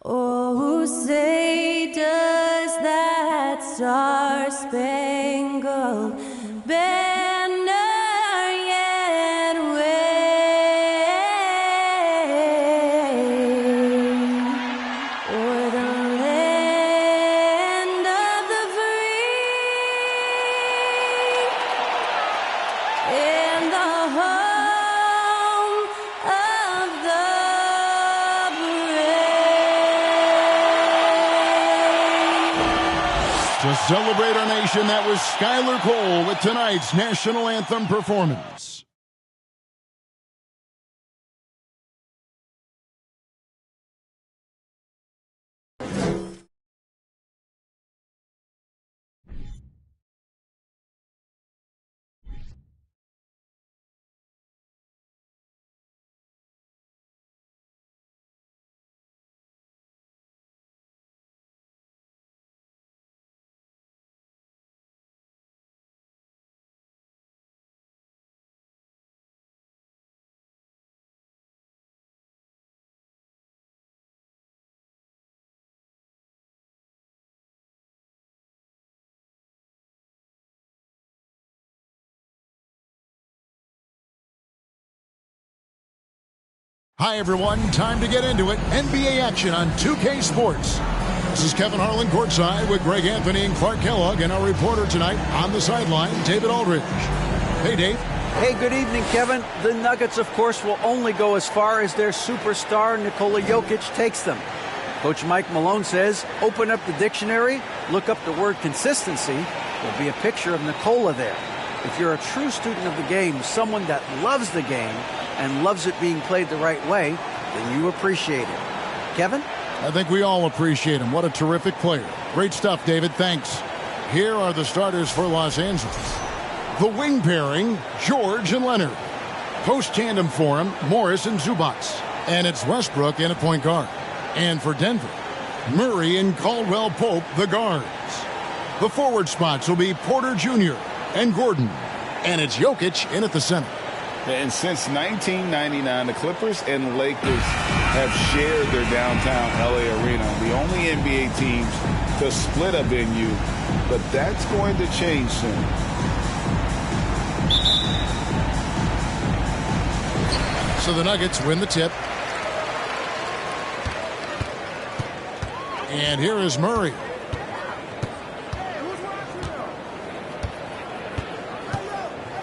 Oh, say does that star-spangled banner yet wave o'er the land of the free and the home of the To celebrate our nation, that was Skylar Cole with tonight's national anthem performance. Hi, everyone. Time to get into it. NBA action on 2K Sports. This is Kevin Harlan courtside with Greg Anthony and Clark Kellogg, and our reporter tonight on the sideline, David Aldridge. Hey, Dave. Hey, good evening, Kevin. The Nuggets, of course, will only go as far as their superstar Nikola Jokic takes them. Coach Mike Malone says, open up the dictionary, look up the word consistency. There'll be a picture of Nikola there. If you're a true student of the game, someone that loves the game and loves it being played the right way, then you appreciate it. Kevin? I think we all appreciate him. What a terrific player. Great stuff, David. Thanks. Here are the starters for Los Angeles. The wing pairing, George and Leonard. Post tandem for him, Morris and Zubats. And it's Westbrook in at point guard. And for Denver, Murray and Caldwell Pope, the guards. The forward spots will be Porter Jr. and Gordon. And it's Jokic in at the center. And since 1999, the Clippers and Lakers have shared their downtown LA arena. The only NBA teams to split a venue, but that's going to change soon. So the Nuggets win the tip. And here is Murray.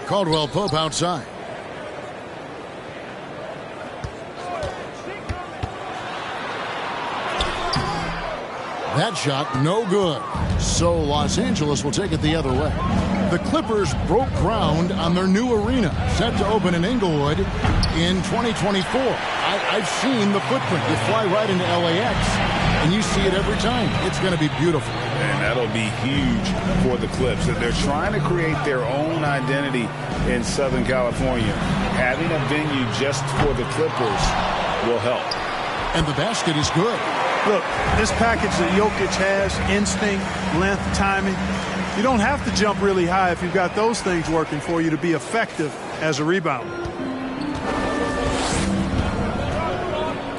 Caldwell Pope outside. That shot no good. So Los Angeles will take it the other way. The Clippers broke ground on their new arena, set to open in Inglewood in 2024. I've seen the footprint. You fly right into LAX, and you see it every time. It's going to be beautiful. And that'll be huge for the Clips. They're trying to create their own identity in Southern California. Having a venue just for the Clippers will help. And the basket is good. Look, this package that Jokic has, instinct, length, timing, you don't have to jump really high if you've got those things working for you to be effective as a rebounder.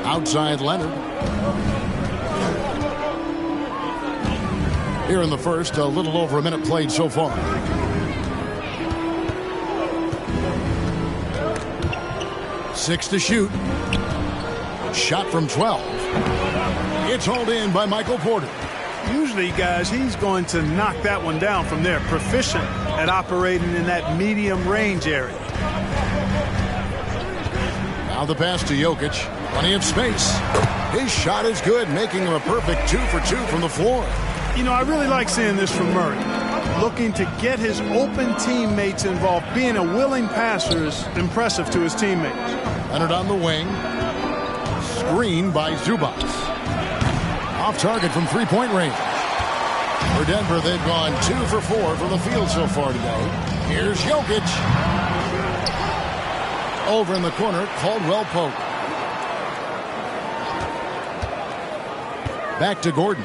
Outside Leonard. Here in the first, a little over a minute played so far. Six to shoot. Shot from 12. It's hauled in by Michael Porter. Usually, guys, he's going to knock that one down from there. Proficient at operating in that medium range area. Now the pass to Jokic. Plenty of space. His shot is good, making him a perfect 2 for 2 from the floor. You know, I really like seeing this from Murray. looking to get his open teammates involved. Being a willing passer is impressive to his teammates. Leonard on the wing. Screen by Zubac. Off target from three-point range. For Denver, they've gone 2 for 4 from the field so far today. Here's Jokic. Over in the corner, Caldwell Pope. Back to Gordon.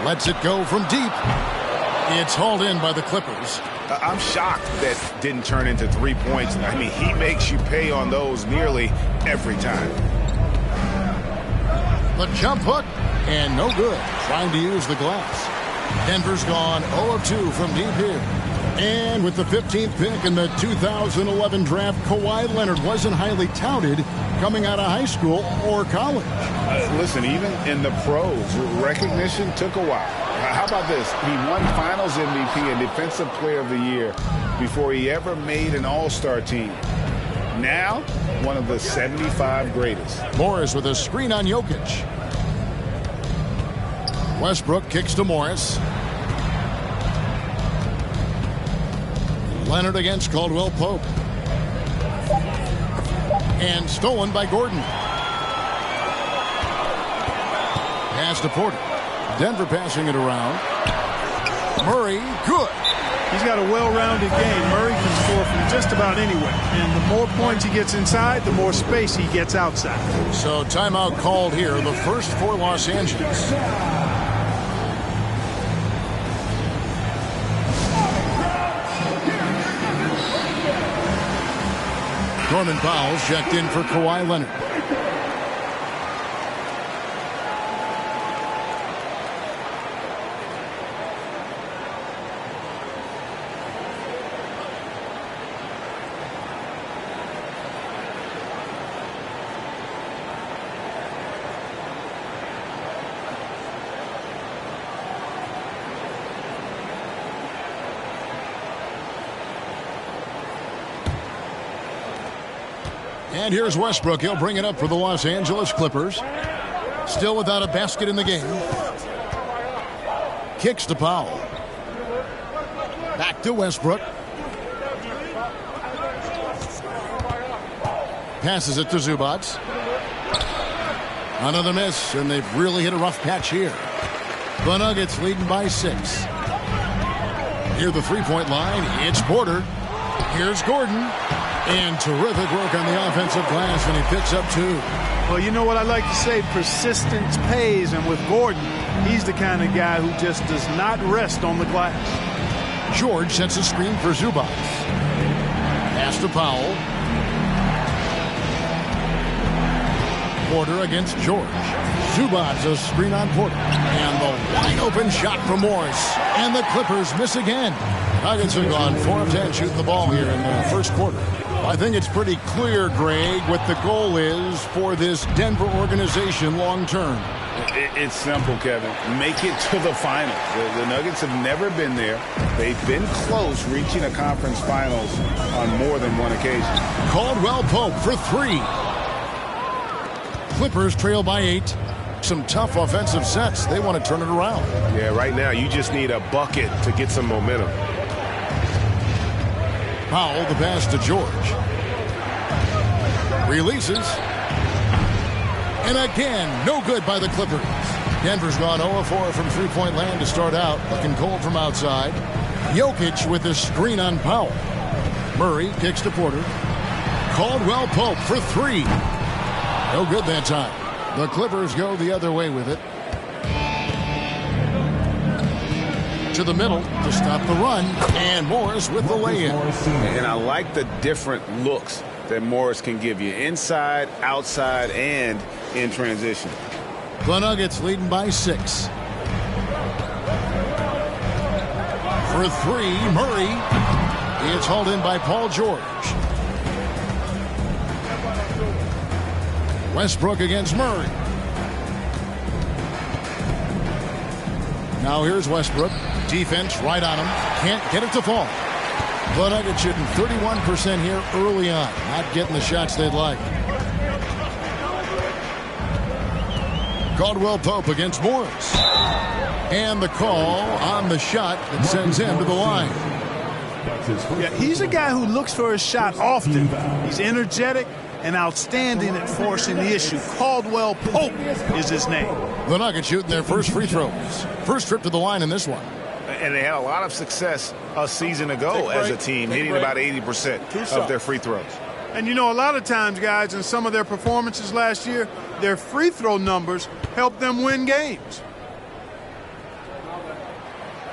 Lets it go from deep. It's hauled in by the Clippers. I'm shocked that didn't turn into 3 points. I mean, he makes you pay on those nearly every time. The jump hook, and no good. Trying to use the glass. Denver's gone 0 of 2 from deep here. And with the 15th pick in the 2011 draft, Kawhi Leonard wasn't highly touted coming out of high school or college. Listen, even in the pros, recognition took a while. How about this? He won Finals MVP and Defensive Player of the Year before he ever made an All-Star team. Now, one of the 75 greatest. Morris with a screen on Jokic. Westbrook kicks to Morris. Leonard against Caldwell Pope. And stolen by Gordon. Pass to Porter. Denver passing it around. Murray, good. He's got a well-rounded game. Murray can score from just about anywhere. And the more points he gets inside, the more space he gets outside. So timeout called here, the first for Los Angeles. Norman Powell's checked in for Kawhi Leonard. And here's Westbrook. He'll bring it up for the Los Angeles Clippers. Still without a basket in the game. Kicks to Powell. Back to Westbrook. Passes it to Zubac. Another miss, and they've really hit a rough patch here. The Nuggets leading by 6. Near the three-point line, it's Porter. Here's Gordon. And terrific work on the offensive glass, and he picks up 2. Well, you know what I like to say, persistence pays, and with Gordon, he's the kind of guy who just does not rest on the glass. George sets a screen for Zubac. Pass to Powell. Porter against George. Zubac a screen on Porter. And the wide open shot from Morris. And the Clippers miss again. Nuggets have gone 4 of 10 shooting the ball here in the first quarter. I think it's pretty clear, Greg, what the goal is for this Denver organization long term. It's simple, Kevin. Make it to the finals. The Nuggets have never been there. They've been close reaching a conference finals on more than one occasion. Caldwell Pope for 3. Clippers trail by 8. Some tough offensive sets. They want to turn it around. Yeah, right now you just need a bucket to get some momentum. Powell, the pass to George. Releases. And again, no good by the Clippers. Denver's gone 0 of 4 from three-point land to start out. Looking cold from outside. Jokic with a screen on Powell. Murray kicks to Porter. Caldwell Pope for 3. No good that time. The Clippers go the other way with it. To the middle to stop the run. And Morris with the lay-in. And I like the different looks that Morris can give you. Inside, outside, and in transition. The Nuggets leading by 6. For 3, Murray. It's hauled in by Paul George. Westbrook against Murray. Now here's Westbrook. Defense right on him. Can't get it to fall. The Nuggets shooting 31% here early on. Not getting the shots they'd like. Caldwell Pope against Morris. And the call on the shot that sends him to the line. Yeah, he's a guy who looks for his shot often. He's energetic and outstanding at forcing the issue. Caldwell Pope is his name. The Nuggets shooting their first free throws. First trip to the line in this one. And they had a lot of success a season ago as a team, hitting about 80% of their free throws. And, you know, a lot of times, guys, in some of their performances last year, their free throw numbers helped them win games.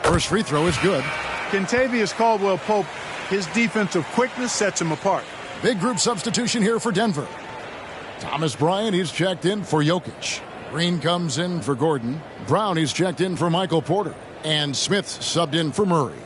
First free throw is good. Kentavious Caldwell-Pope, his defensive quickness sets him apart. Big group substitution here for Denver. Thomas Bryant, he's checked in for Jokic. Green comes in for Gordon. Brown, he's checked in for Michael Porter. And Smith subbed in for Murray.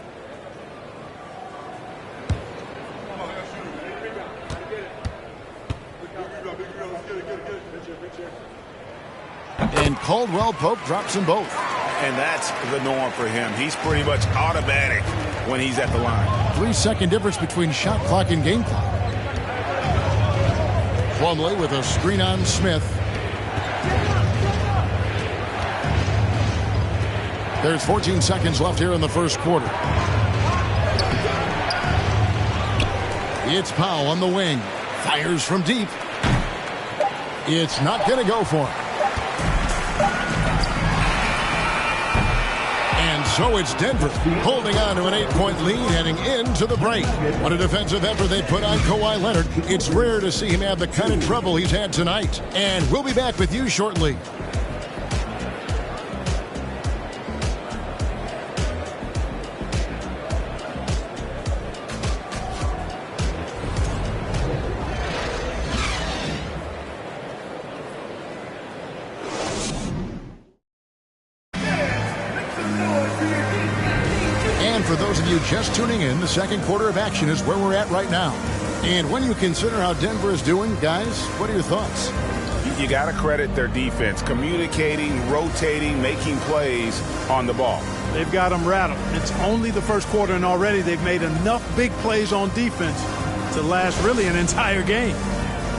And Caldwell-Pope drops them both. And that's the norm for him. He's pretty much automatic when he's at the line. 3-second difference between shot clock and game clock. Plumlee with a screen on Smith. There's 14 seconds left here in the first quarter. It's Powell on the wing. Fires from deep. It's not going to go for him. And so it's Denver holding on to an 8-point lead heading into the break. What a defensive effort they put on Kawhi Leonard. It's rare to see him have the kind of trouble he's had tonight. And we'll be back with you shortly. For those of you just tuning in, the second quarter of action is where we're at right now. And when you consider how Denver is doing, guys, what are your thoughts? You got to credit their defense, communicating, rotating, making plays on the ball. They've got them rattled. It's only the first quarter, and already they've made enough big plays on defense to last really an entire game.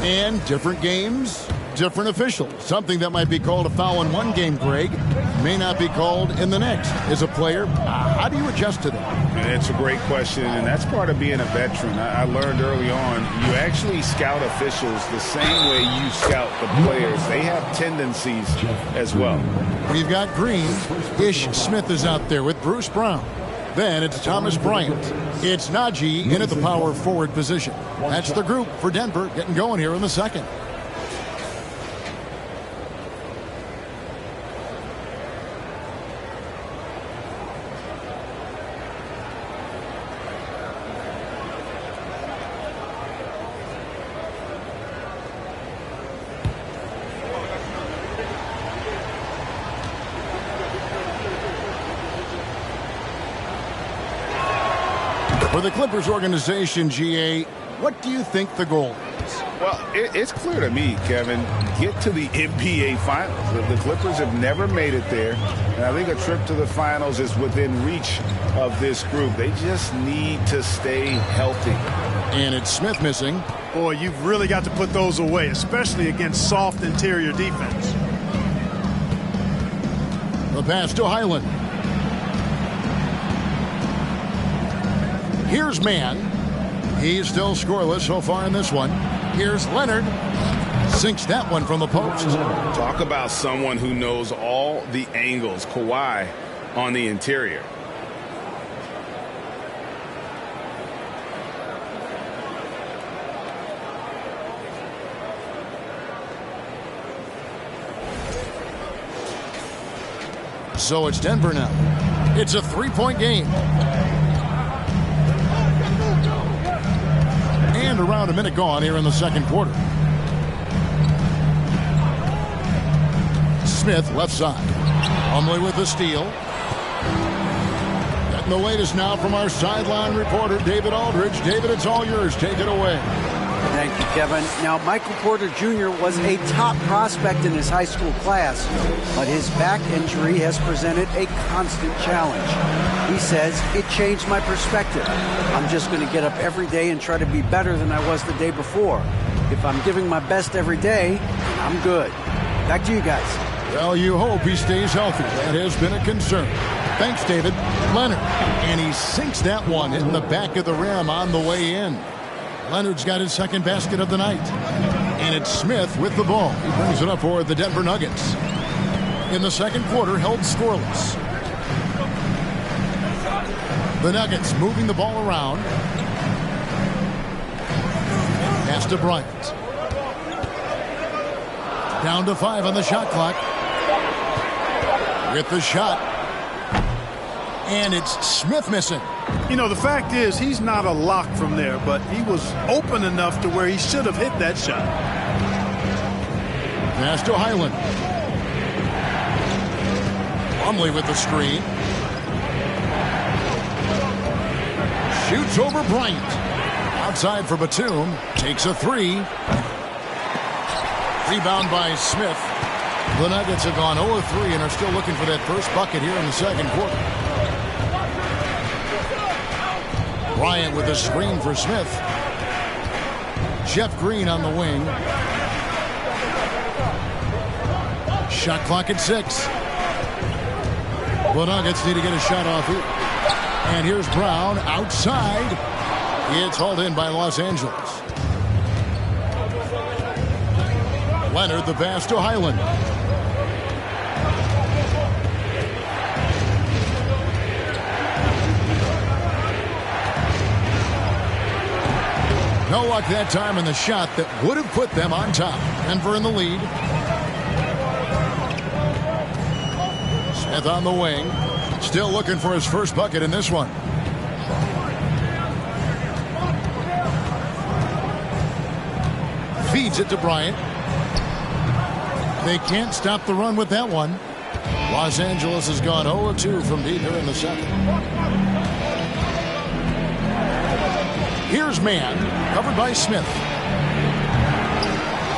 And different games, different officials. Something that might be called a foul in one game, Greg, may not be called in the next. As a player, how do you adjust to that? And it's a great question, and that's part of being a veteran. I learned early on, you actually scout officials the same way you scout the players. They have tendencies as well. We've got Green. Ish Smith is out there with Bruce Brown. Then it's Thomas Bryant. It's Najee in at the power forward position. That's the group for Denver getting going here in the second. For the Clippers organization, GA, what do you think the goal is? Well, it's clear to me, Kevin, get to the NBA Finals. The Clippers have never made it there, and I think a trip to the Finals is within reach of this group. They just need to stay healthy. And it's Smith missing. Boy, you've really got to put those away, especially against soft interior defense. The pass to Highland. Here's Mann. He's still scoreless so far in this one. Here's Leonard. Sinks that one from the post. Talk about someone who knows all the angles. Kawhi on the interior. So it's Denver now. It's a three-point game. And around a minute gone here in the second quarter. Smith left side. Plumlee with the steal. Getting the latest now from our sideline reporter, David Aldridge. David, it's all yours. Take it away. Thank you, Kevin. Now, Michael Porter Jr. was a top prospect in his high school class, but his back injury has presented a constant challenge. He says, it changed my perspective. I'm just going to get up every day and try to be better than I was the day before. If I'm giving my best every day, I'm good. Back to you guys. Well, you hope he stays healthy. That has been a concern. Thanks, David. Leonard. And he sinks that one in the back of the rim on the way in. Leonard's got his second basket of the night. And it's Smith with the ball. He brings it up for the Denver Nuggets. In the second quarter, held scoreless. The Nuggets moving the ball around. Pass to Bryant. Down to 5 on the shot clock. With the shot. And it's Smith missing. You know, the fact is he's not a lock from there, but he was open enough to where he should have hit that shot. Pass to Highland. Plumlee with the screen. Shoots over Bryant. Outside for Batum. Takes a 3. Rebound by Smith. The Nuggets have gone 0-3 and are still looking for that first bucket here in the second quarter. Bryant with a screen for Smith. Jeff Green on the wing. Shot clock at 6. The Nuggets need to get a shot off here. And here's Brown outside. It's hauled in by Los Angeles. Leonard the pass to Highland. No luck that time in the shot that would have put them on top. Denver in the lead. Smith on the wing. Still looking for his first bucket in this one. Feeds it to Bryant. They can't stop the run with that one. Los Angeles has gone 0-2 from deep here in the second. Here's Mann, covered by Smith.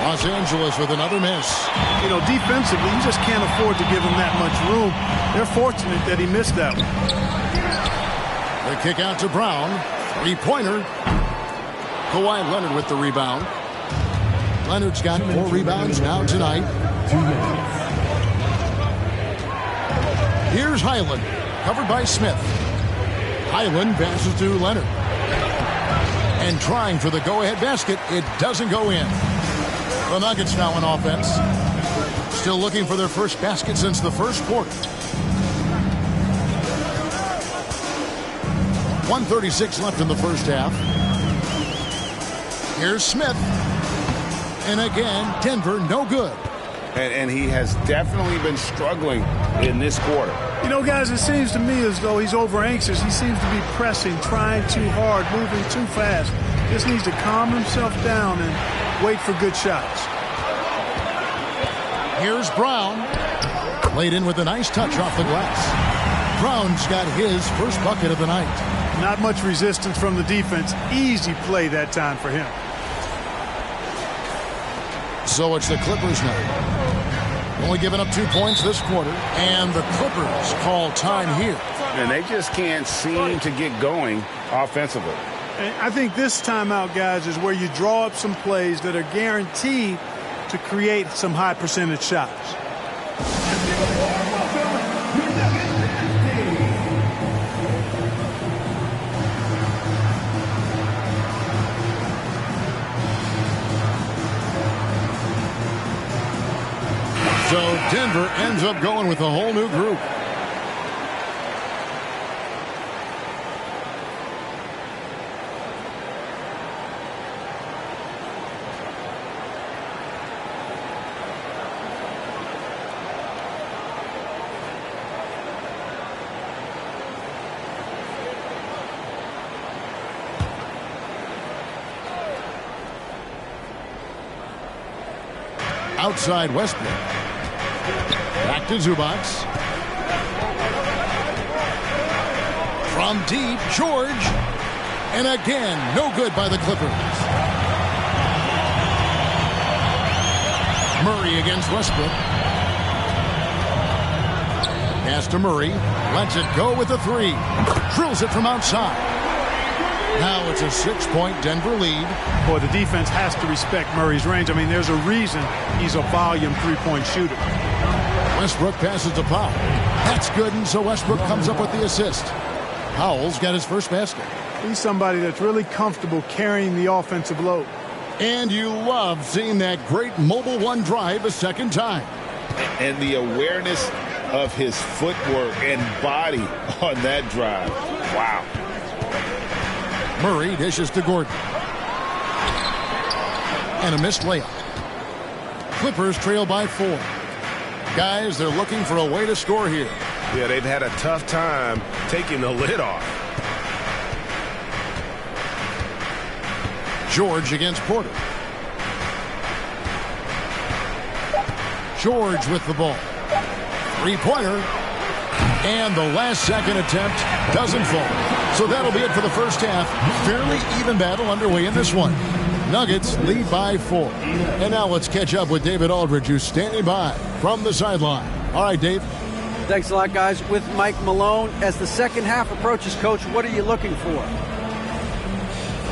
Los Angeles with another miss. You know, defensively, you just can't afford to give him that much room. They're fortunate that he missed that one. The kick out to Brown. Three-pointer. Kawhi Leonard with the rebound. Leonard's got 4 rebounds now tonight. Here's Highland, covered by Smith. Highland passes to Leonard. And trying for the go-ahead basket, it doesn't go in. The Nuggets now in offense. Still looking for their first basket since the first quarter. 1:36 left in the first half. Here's Smith. And again, Denver no good. And he has definitely been struggling in this quarter. You know, guys, it seems to me as though he's over anxious. He seems to be pressing, trying too hard, moving too fast. Just needs to calm himself down and wait for good shots. Here's Brown. Laid in with a nice touch off the glass. Brown's got his first bucket of the night. Not much resistance from the defense. Easy play that time for him. So it's the Clippers now. Only giving up 2 points this quarter. And the Clippers call time here. And they just can't seem to get going offensively. And I think this timeout, guys, is where you draw up some plays that are guaranteed to create some high percentage shots. So Denver ends up going with a whole new group. Outside Westbrook. Back to Zubac. From deep, George. And again, no good by the Clippers. Murray against Westbrook. Pass to Murray. Lets it go with a 3. Drills it from outside. Now it's a 6-point Denver lead. Boy, the defense has to respect Murray's range. I mean, there's a reason he's a volume three-point shooter. Westbrook passes to Powell. That's good, and so Westbrook comes up with the assist. Powell's got his first basket. He's somebody that's really comfortable carrying the offensive load. And you love seeing that great mobile one drive a second time. And the awareness of his footwork and body on that drive. Wow. Murray dishes to Gordon. And a missed layup. Clippers trail by 4. Guys, they're looking for a way to score here. Yeah, they've had a tough time taking the lid off. George against Porter. George with the ball. Three-pointer. And the last second attempt doesn't fall. So that'll be it for the first half. Fairly even battle underway in this one. Nuggets lead by 4. And now let's catch up with David Aldridge, who's standing by from the sideline. All right, Dave. Thanks a lot, guys. With Mike Malone, as the second half approaches, Coach, what are you looking for?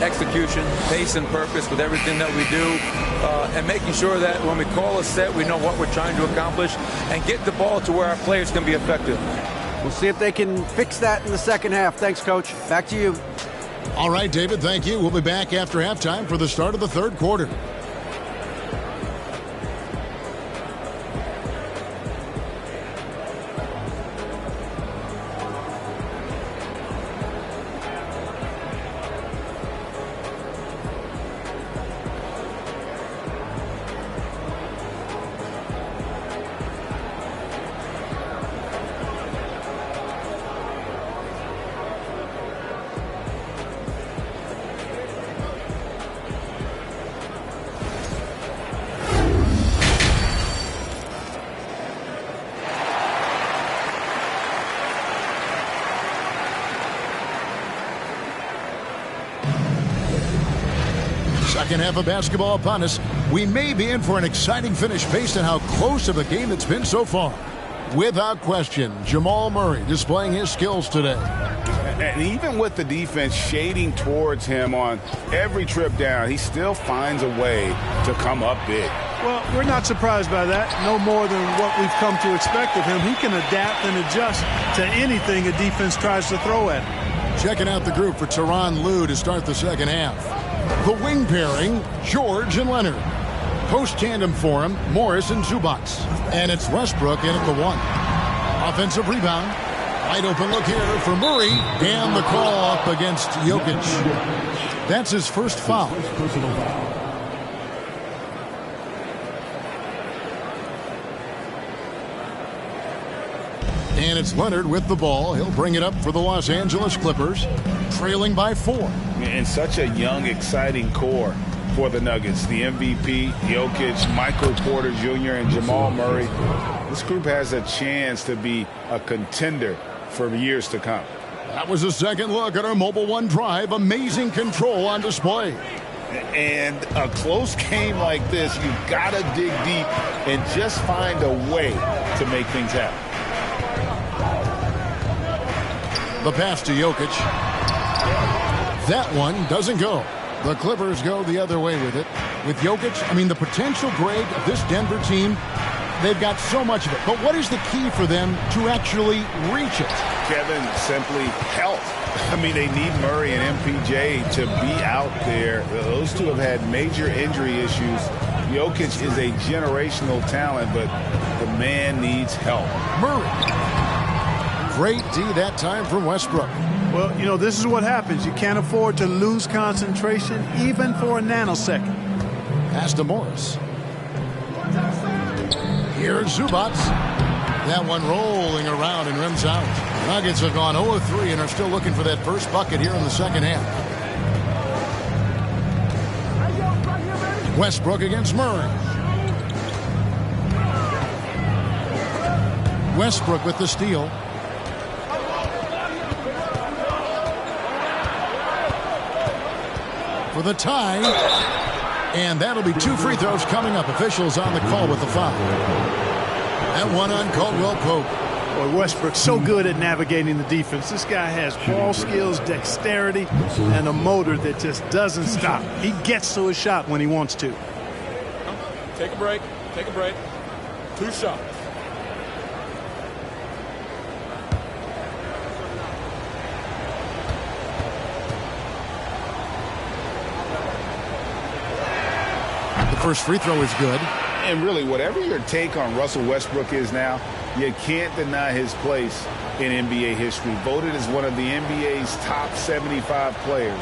Execution, pace, and purpose with everything that we do, and making sure that when we call a set, we know what we're trying to accomplish and get the ball to where our players can be effective. We'll see if they can fix that in the second half. Thanks, Coach. Back to you. All right, David, thank you. We'll be back after halftime for the start of the third quarter. Second half of basketball upon us. We may be in for an exciting finish based on how close of a game it's been so far. Without question, Jamal Murray displaying his skills today. And even with the defense shading towards him on every trip down, he still finds a way to come up big. Well, we're not surprised by that. No more than what we've come to expect of him. He can adapt and adjust to anything a defense tries to throw at him. Checking out the group for Tyronn Lue to start the second half. The wing pairing, George and Leonard. Post tandem for him, Morris and Zubac. And it's Westbrook in at the 1. Offensive rebound. Wide open look here for Murray. And the call up against Jokic. That's his first foul. And it's Leonard with the ball. He'll bring it up for the Los Angeles Clippers, trailing by 4. And such a young, exciting core for the Nuggets. The MVP, Jokic, Michael Porter Jr., and Jamal Murray. This group has a chance to be a contender for years to come. That was a second look at our Mobile One drive. Amazing control on display. And a close game like this, you've got to dig deep and just find a way to make things happen. The pass to Jokic. That one doesn't go. The Clippers go the other way with it. With Jokic, I mean, the potential, Greg, of this Denver team, they've got so much of it. But what is the key for them to actually reach it? Kevin, simply health. I mean, they need Murray and MPJ to be out there. Those two have had major injury issues. Jokic is a generational talent, but the man needs help. Murray. Great D that time from Westbrook. Well, you know, this is what happens. You can't afford to lose concentration even for a nanosecond. Pass to Morris. Here's Zubac. That one rolling around and rims out. Nuggets have gone 0-3 and are still looking for that first bucket here in the second half. Westbrook against Murray. Westbrook with the steal. For the tie, and that'll be 2 free throws coming up. Officials on the call with the foul. That one on Caldwell Pope. Boy, Westbrook's so good at navigating the defense. This guy has ball skills, dexterity, and a motor that just doesn't stop. He gets to his shot when he wants to. Take a break. Take a break. 2 shots. first free throw is good. And really, whatever your take on Russell Westbrook is now, you can't deny his place in NBA history. Voted as one of the NBA's top 75 players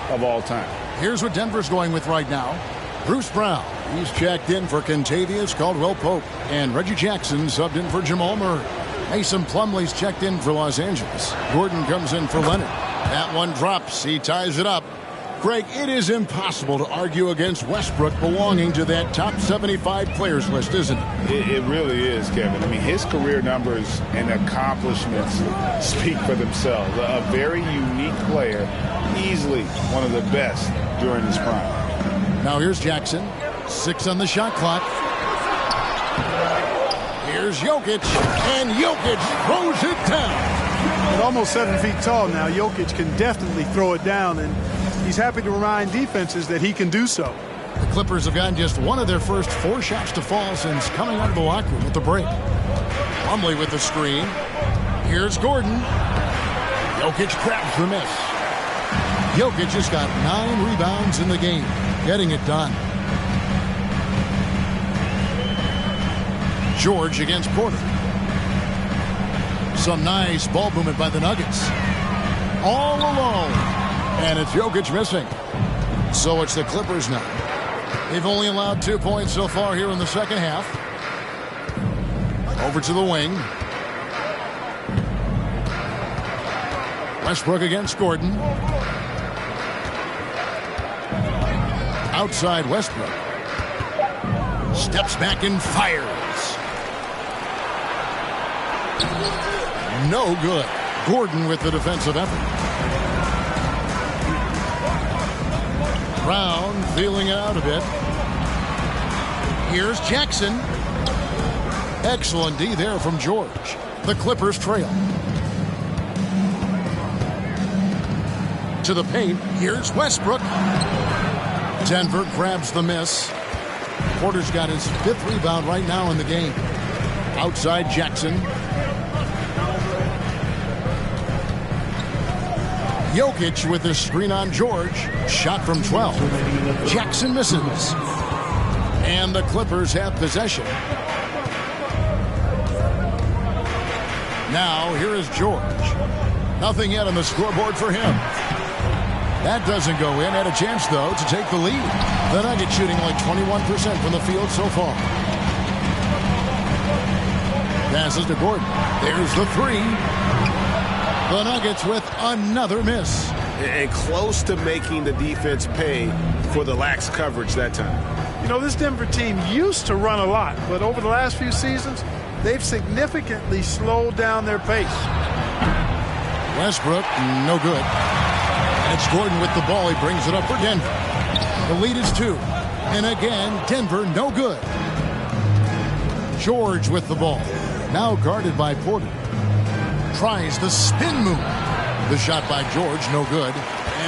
of all time. Here's what Denver's going with right now. Bruce Brown, he's checked in for Kentavious Caldwell-Pope. And Reggie Jackson subbed in for Jamal Murray. Mason Plumlee's checked in for Los Angeles. Gordon comes in for Leonard. That one drops. He ties it up. Greg, it is impossible to argue against Westbrook belonging to that top 75 players list, isn't it? It really is, Kevin. I mean, his career numbers and accomplishments speak for themselves. A very unique player, easily one of the best during his prime. Now here's Jackson. 6 on the shot clock. Here's Jokic, and Jokic throws it down. At almost 7 feet tall now, Jokic can definitely throw it down, and he's happy to remind defenses that he can do so. The Clippers have gotten just one of their first 4 shots to fall since coming out of the locker room at the break. Plumlee with the screen. Here's Gordon. Jokic grabs the miss. Jokic has got 9 rebounds in the game, getting it done. George against Porter. Some nice ball movement by the Nuggets. All alone. And it's Jokic missing. So it's the Clippers now. They've only allowed 2 points so far here in the second half. Over to the wing. Westbrook against Gordon. Outside Westbrook. Steps back and fires. No good. Gordon with the defensive effort. Brown feeling it out a bit. Here's Jackson. Excellent D there from George. The Clippers trail. To the paint. Here's Westbrook. Denver grabs the miss. Porter's got his 5th rebound right now in the game. Outside Jackson. Jokic with the screen on George. Shot from 12. Jackson misses. And the Clippers have possession. Now here is George. Nothing yet on the scoreboard for him. That doesn't go in. Had a chance, though, to take the lead. The Nuggets shooting like 21% from the field so far. Passes to Gordon. There's the 3. The Nuggets with another miss. And close to making the defense pay for the lax coverage that time. You know, this Denver team used to run a lot, but over the last few seasons, they've significantly slowed down their pace. Westbrook, no good. It's Gordon with the ball. He brings it up for Denver. The lead is 2. And again, Denver, no good. George with the ball. Now guarded by Porter. Tries the spin move. The shot by George, no good.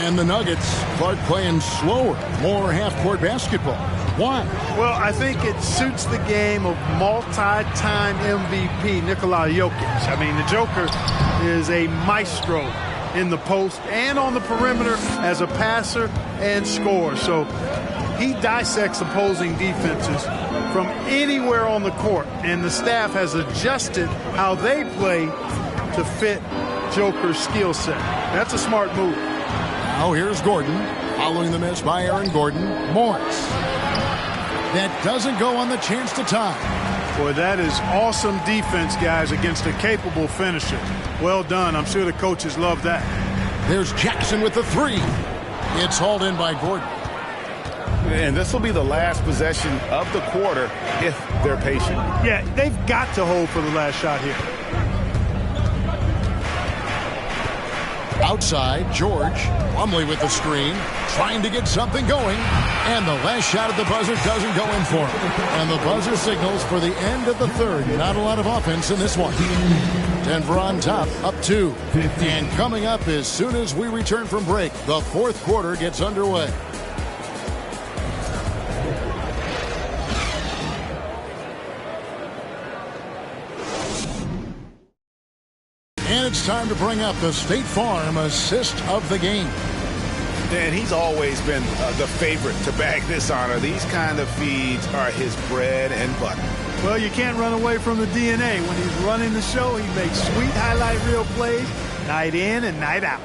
And the Nuggets, Clark playing slower, more half-court basketball. Why? Well, I think it suits the game of multi-time MVP Nikola Jokic. I mean, the Joker is a maestro in the post and on the perimeter as a passer and scorer. So he dissects opposing defenses from anywhere on the court, and the staff has adjusted how they play to fit Joker's skill set. That's a smart move. Now here's Gordon, following the miss by Aaron Gordon. Morris. That doesn't go on the chance to tie. Boy, that is awesome defense, guys, against a capable finisher. Well done. I'm sure the coaches love that. There's Jackson with the 3. It's hauled in by Gordon. And this will be the last possession of the quarter if they're patient. Yeah, they've got to hold for the last shot here. Outside, George. Plumlee with the screen, trying to get something going. And the last shot at the buzzer doesn't go in for him. And the buzzer signals for the end of the third. Not a lot of offense in this one. Denver on top, up 2. And coming up as soon as we return from break, the 4th quarter gets underway. And it's time to bring up the State Farm assist of the game. And he's always been the favorite to bag this honor. These kind of feeds are his bread and butter. Well, you can't run away from the DNA. When he's running the show, he makes sweet highlight reel plays night in and night out.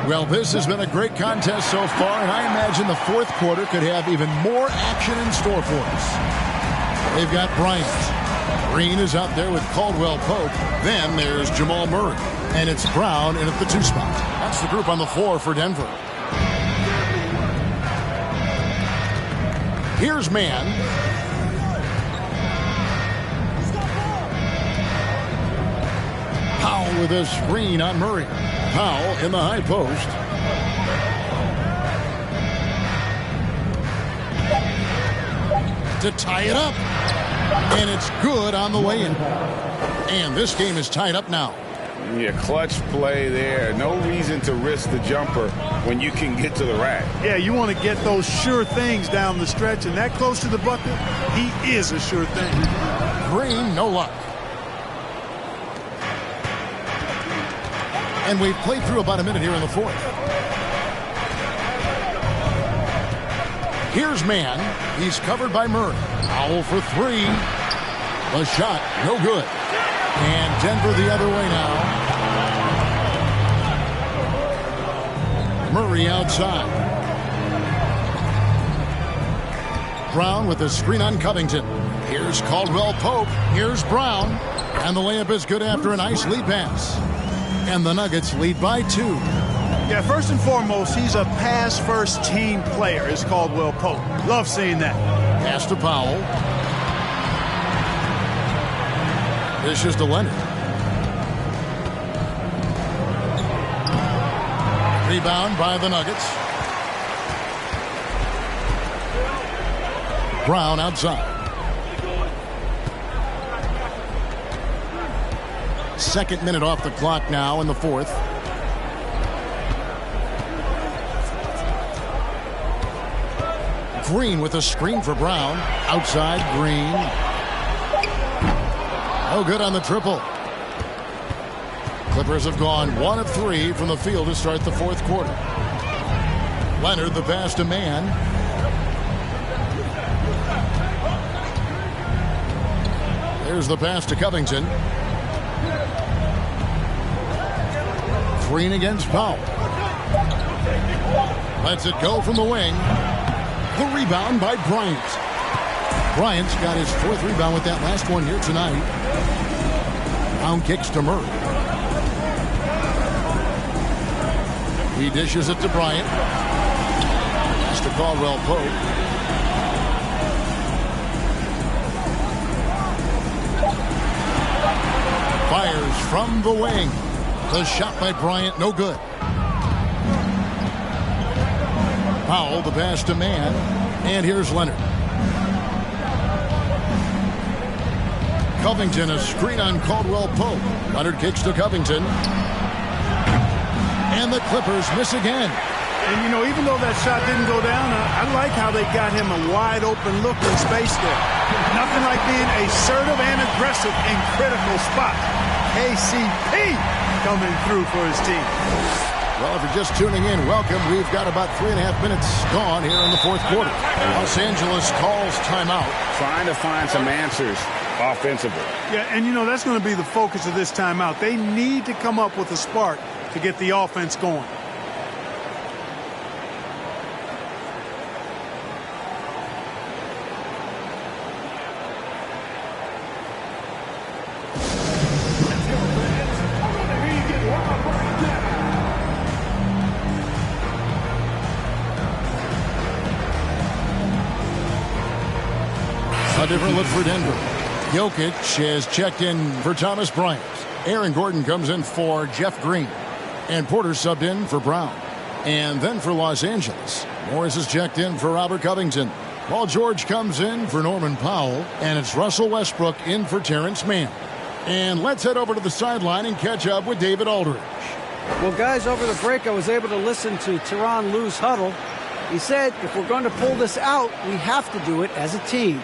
Well, this has been a great contest so far, and I imagine the fourth quarter could have even more action in store for us. They've got Bryant. Green is out there with Caldwell Pope. Then there's Jamal Murray. And it's Brown in at the 2 spot. That's the group on the floor for Denver. Here's Mann. Powell with a screen on Murray. Powell in the high post. To tie it up. And it's good on the way in. And this game is tied up now. Yeah, clutch play there. No reason to risk the jumper when you can get to the rack. Yeah, you want to get those sure things down the stretch, and that close to the bucket, he is a sure thing. Green, no luck. And we've played through about a minute here in the fourth. Here's Mann. He's covered by Murray. Powell for 3. The shot, no good. And Denver the other way now. Murray outside. Brown with a screen on Covington. Here's Caldwell Pope. Here's Brown. And the layup is good after a nice lead pass. And the Nuggets lead by 2. Yeah, first and foremost, he's a pass-first team player, is Caldwell Pope. Love seeing that. Pass to Powell. Dishes to Leonard. Rebound by the Nuggets. Brown outside. Second minute off the clock now in the fourth. Green with a screen for Brown. Outside, Green. No good on the triple. Clippers have gone 1 of 3 from the field to start the fourth quarter. Leonard the pass to Mann. There's the pass to Covington. Green against Powell. Lets it go from the wing. The rebound by Bryant. Bryant's got his 4th rebound with that last one here tonight. Brown kicks to Murray. He dishes it to Bryant. Pass to Caldwell Pope. Fires from the wing. The shot by Bryant, no good. Powell, the pass to Mann. And here's Leonard. Covington, a screen on Caldwell Pope. Leonard kicks to Covington. And the Clippers miss again. And, you know, even though that shot didn't go down, I like how they got him a wide-open look in space there. Nothing like being assertive and aggressive in critical spots. KCP coming through for his team. Well, if you're just tuning in, welcome. We've got about 3.5 minutes gone here in the fourth quarter. Los Angeles calls timeout. Trying to find some answers offensively. Yeah, and, you know, that's going to be the focus of this timeout. They need to come up with a spark to get the offense going. A different look for Denver. Jokic has checked in for Thomas Bryant. Aaron Gordon comes in for Jeff Green. And Porter subbed in for Brown. And then for Los Angeles, Morris is checked in for Robert Covington. Paul George comes in for Norman Powell. And it's Russell Westbrook in for Terrence Mann. And let's head over to the sideline and catch up with David Aldridge. Well, guys, over the break, I was able to listen to Tyronn Lue's huddle. He said, if we're going to pull this out, we have to do it as a team.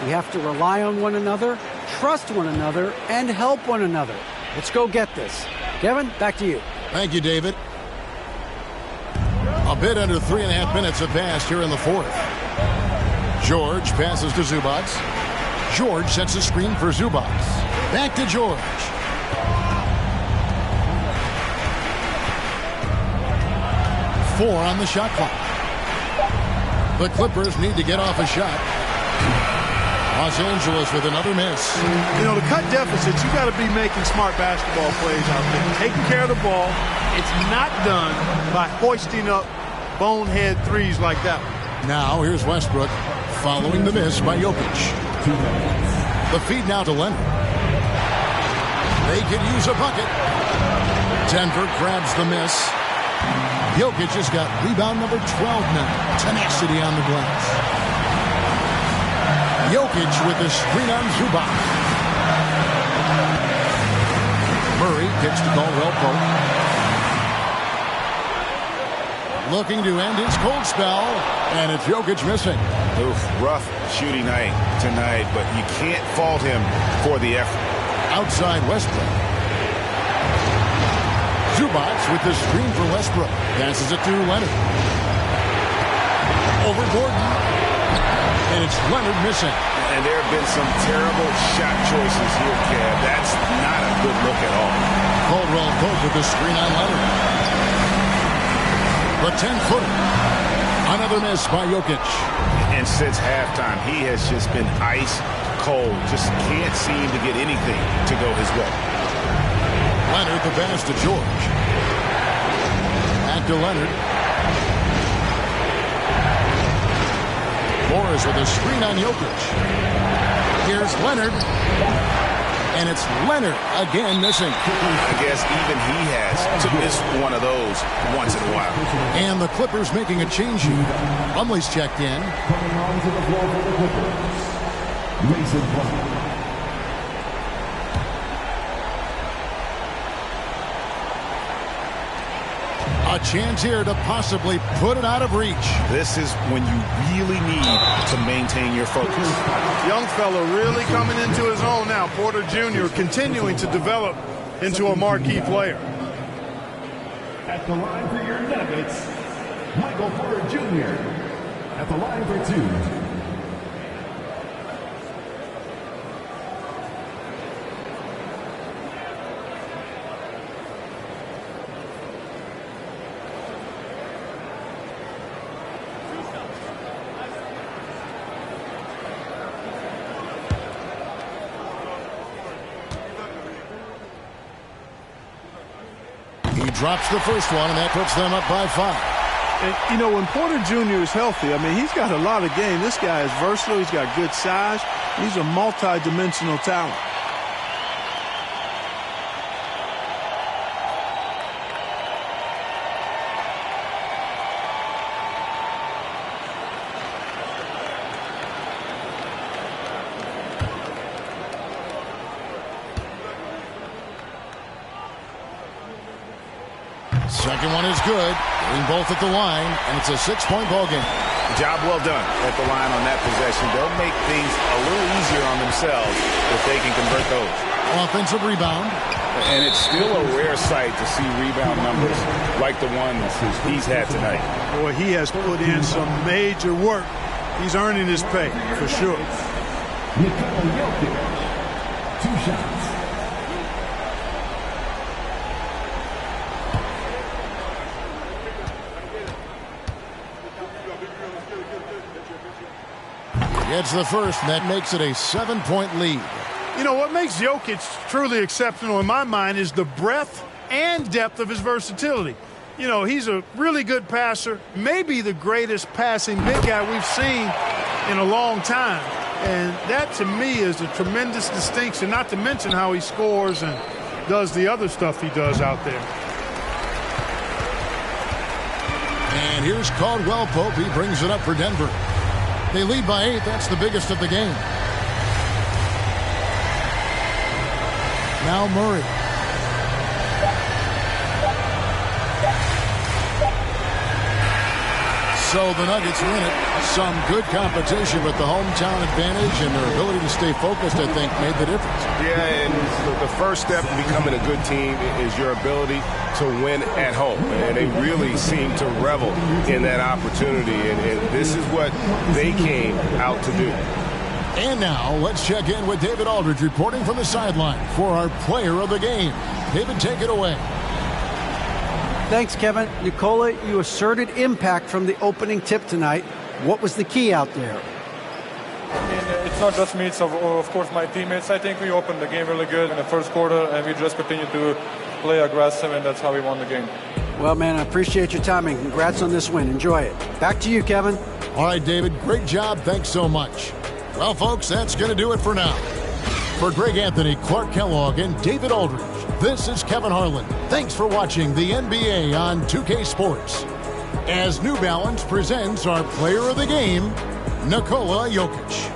We have to rely on one another, trust one another, and help one another. Let's go get this. Kevin, back to you. Thank you, David. A bit under 3.5 minutes have passed here in the fourth. George passes to Zubac. George sets a screen for Zubac. Back to George. Four on the shot clock. The Clippers need to get off a shot. Los Angeles with another miss. You know, to cut deficits, you got to be making smart basketball plays out there. Taking care of the ball. It's not done by hoisting up bonehead threes like that. Now here's Westbrook following the miss by Jokic. The feed now to Leonard. They could use a bucket. Denver grabs the miss. Jokic has got rebound number 12 now. Tenacity on the glass. Jokic with the screen on Zubac. Murray kicks to Caldwell Pope. Looking to end his cold spell, and it's Jokic missing. Oof, rough shooting night tonight, but you can't fault him for the effort. Outside Westbrook. Zubac with the screen for Westbrook. Passes it to Leonard. Over Gordon. And it's Leonard missing. And there have been some terrible shot choices here, Kev. That's not a good look at all. Caldwell Pope with the screen on Leonard. The 10-footer. Another miss by Jokic. And since halftime, he has just been ice cold. Just can't seem to get anything to go his way. Leonard the pass to George. Back to Leonard. Morris with a screen on Jokic. Here's Leonard. And it's Leonard again missing. I guess even he has to miss one of those once in a while. And the Clippers making a change here. Plumlee's checked in. Coming onto the floor for the Clippers, Mason Plumlee. A chance here to possibly put it out of reach. This is when you really need to maintain your focus. Young fella really coming into his own now. Porter Jr. continuing to develop into a marquee player. At the line for your Nuggets, Michael Porter Jr. At the line for two. Drops the first one, and that puts them up by 5. And, you know, when Porter Jr. is healthy, I mean, he's got a lot of game. This guy is versatile. He's got good size. He's a multi-dimensional talent. Second one is good. Getting both at the line, and it's a 6-point ball game. Job well done at the line on that possession. They'll make things a little easier on themselves if they can convert those. Offensive rebound. And it's still a rare sight to see rebound numbers like the ones he's had tonight. Boy, he has put in some major work. He's earning his pay, for sure. Nikola Jokic, 2 shots. Gets the first, and that makes it a 7-point lead. You know, what makes Jokic truly exceptional in my mind is the breadth and depth of his versatility. You know, he's a really good passer, maybe the greatest passing big guy we've seen in a long time. And that, to me, is a tremendous distinction, not to mention how he scores and does the other stuff he does out there. And here's Caldwell Pope. He brings it up for Denver. They lead by 8. That's the biggest of the game. Now Murray. So the Nuggets win it. Some good competition, but the hometown advantage and their ability to stay focused, I think, made the difference. Yeah, and the first step in becoming a good team is your ability to win at home. And they really seem to revel in that opportunity. And this is what they came out to do. And now let's check in with David Aldridge reporting from the sideline for our player of the game. David, take it away. Thanks, Kevin. Nikola, you asserted impact from the opening tip tonight. What was the key out there? It's not just me, it's of course my teammates. I think we opened the game really good in the first quarter, and we just continued to play aggressive, and that's how we won the game. Well, man, I appreciate your time, and congrats on this win. Enjoy it. Back to you, Kevin. All right, David, great job. Thanks so much. Well, folks, that's going to do it for now. For Greg Anthony, Clark Kellogg, and David Aldridge, this is Kevin Harlan. Thanks for watching the NBA on 2K Sports. As New Balance presents our player of the game, Nikola Jokic.